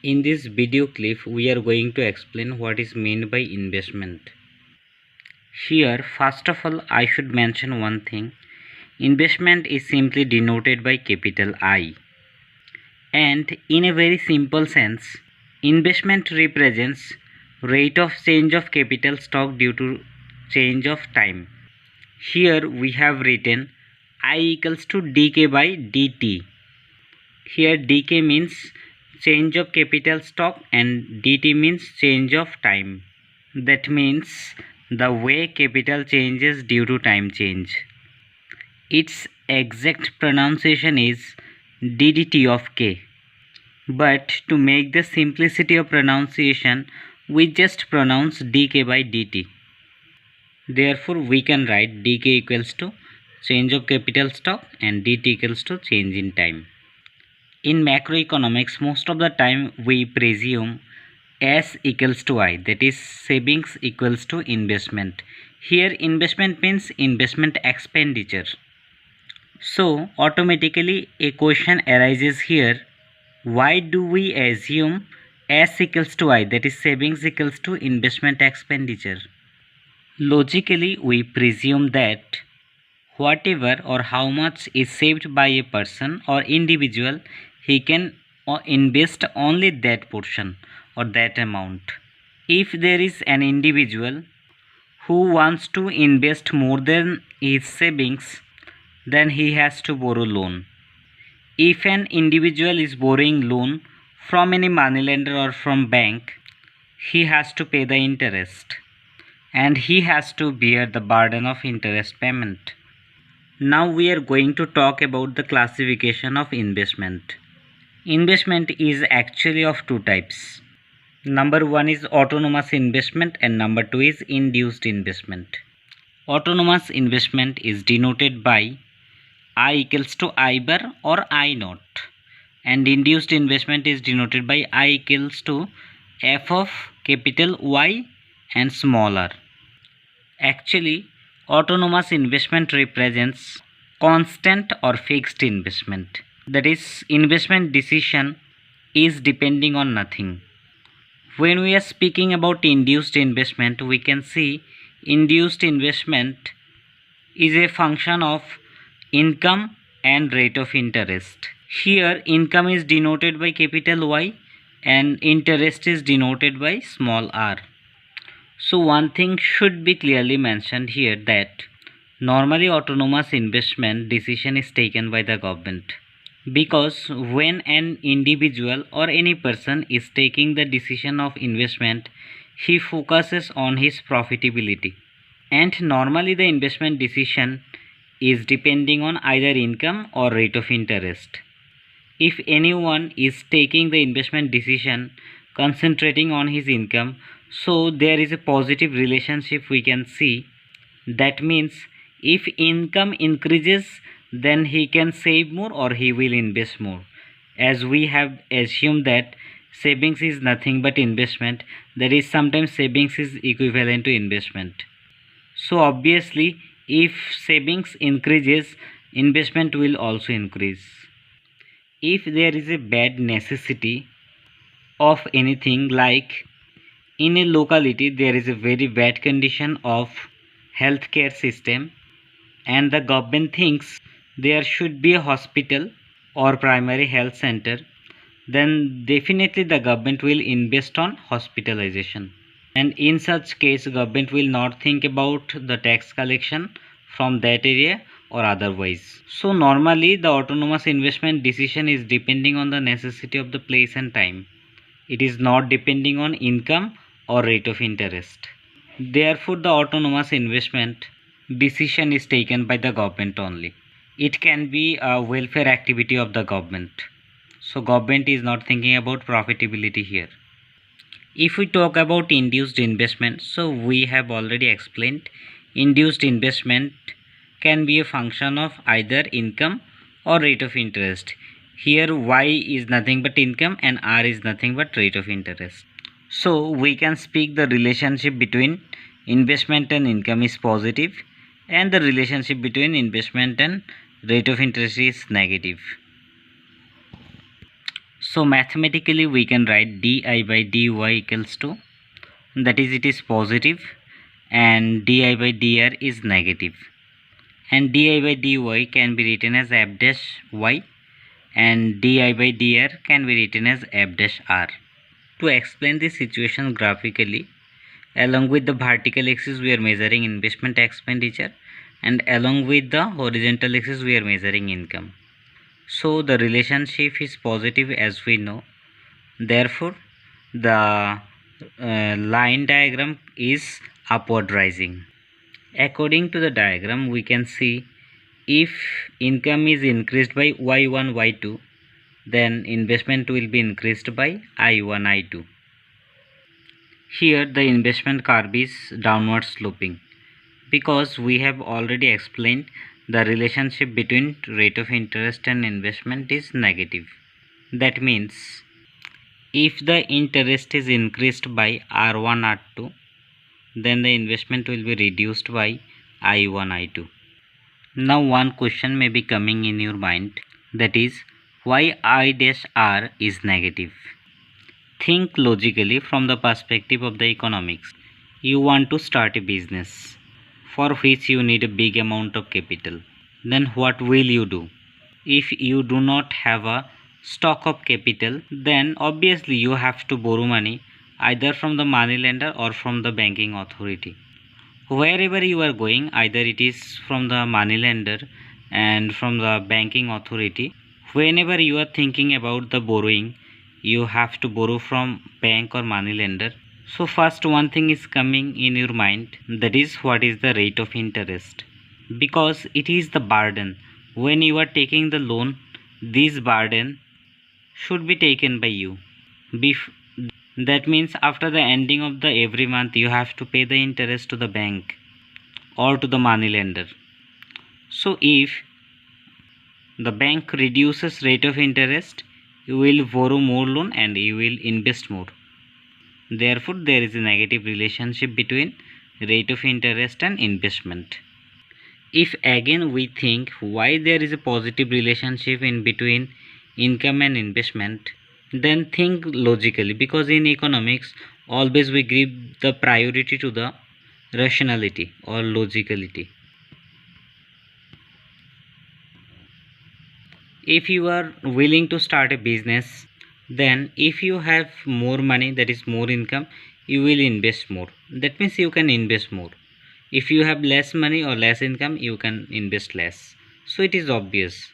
In this video clip, we are going to explain what is meant by investment. Here, first of all, I should mention one thing. Investment is simply denoted by capital I. And in a very simple sense, investment represents rate of change of capital stock due to change of time. Here we have written I equals to dk by dt. Here dk means change of capital stock and dt means change of time. That means the way capital changes due to time change. Its exact pronunciation is ddt of k. But to make the simplicity of pronunciation, we just pronounce dk by dt. Therefore, we can write dk equals to change of capital stock and dt equals to change in time. In macroeconomics, most of the time we presume S equals to I, that is savings equals to investment. Here investment means investment expenditure. So automatically a question arises here, why do we assume S equals to I, that is savings equals to investment expenditure? Logically we presume that whatever or how much is saved by a person or individual, he can invest only that portion or that amount. If there is an individual who wants to invest more than his savings, then he has to borrow loan. If an individual is borrowing loan from any moneylender or from bank, he has to pay the interest and he has to bear the burden of interest payment. Now we are going to talk about the classification of investment. Investment is actually of two types. Number one is autonomous investment and number two is induced investment. Autonomous investment is denoted by I equals to I bar or I naught, and induced investment is denoted by I equals to f of capital Y and small r. Actually, autonomous investment represents constant or fixed investment. That is, investment decision is depending on nothing. When we are speaking about induced investment, we can see induced investment is a function of income and rate of interest. Here income is denoted by capital Y and interest is denoted by small r. So one thing should be clearly mentioned here, that normally autonomous investment decision is taken by the government, because when an individual or any person is taking the decision of investment, he focuses on his profitability, and normally the investment decision is depending on either income or rate of interest. If anyone is taking the investment decision concentrating on his income, so there is a positive relationship we can see. That means if income increases, then he can save more or he will invest more. As we have assumed that savings is nothing but investment, that is sometimes savings is equivalent to investment. So obviously if savings increases, investment will also increase. If there is a bad necessity of anything, like in a locality there is a very bad condition of healthcare system and the government thinks there should be a hospital or primary health center, then definitely the government will invest on hospitalization. And in such case, government will not think about the tax collection from that area or otherwise. So normally the autonomous investment decision is depending on the necessity of the place and time. It is not depending on income or rate of interest. Therefore the autonomous investment decision is taken by the government only. It can be a welfare activity of the government. So government is not thinking about profitability here. If we talk about induced investment, so we have already explained induced investment can be a function of either income or rate of interest. Here Y is nothing but income and R is nothing but rate of interest. So we can speak the relationship between investment and income is positive and the relationship between investment and rate of interest is negative. So mathematically we can write di by dy equals to, that is, it is positive, and di by dr is negative, and di by dy can be written as f dash y, and di by dr can be written as f dash r. To explain this situation graphically, along with the vertical axis we are measuring investment expenditure, and along with the horizontal axis we are measuring income. So the relationship is positive as we know. Therefore, the line diagram is upward rising. According to the diagram, we can see if income is increased by y1 y2, then investment will be increased by i1 i2. Here the investment curve is downward sloping because we have already explained the relationship between rate of interest and investment is negative. That means if the interest is increased by r1 r2, then the investment will be reduced by i1 i2. Now one question may be coming in your mind, that is, why I dash r is negative? Think logically from the perspective of the economics. You want to start a business for which you need a big amount of capital. Then what will you do? If you do not have a stock of capital, then obviously you have to borrow money either from the money lender or from the banking authority. Wherever you are going, either it is from the money lender and from the banking authority, whenever you are thinking about the borrowing, you have to borrow from bank or money lender. So first one thing is coming in your mind, that is, what is the rate of interest? Because it is the burden. When you are taking the loan, this burden should be taken by you. That means after the ending of the every month you have to pay the interest to the bank or to the money lender. So if the bank reduces rate of interest, you will borrow more loan and you will invest more. Therefore there is a negative relationship between rate of interest and investment. If again we think why there is a positive relationship in between income and investment, then think logically, because in economics always we give the priority to the rationality or logicality. If you are willing to start a business, then if you have more money, that is more income, you will invest more. That means you can invest more. If you have less money or less income, you can invest less. So it is obvious.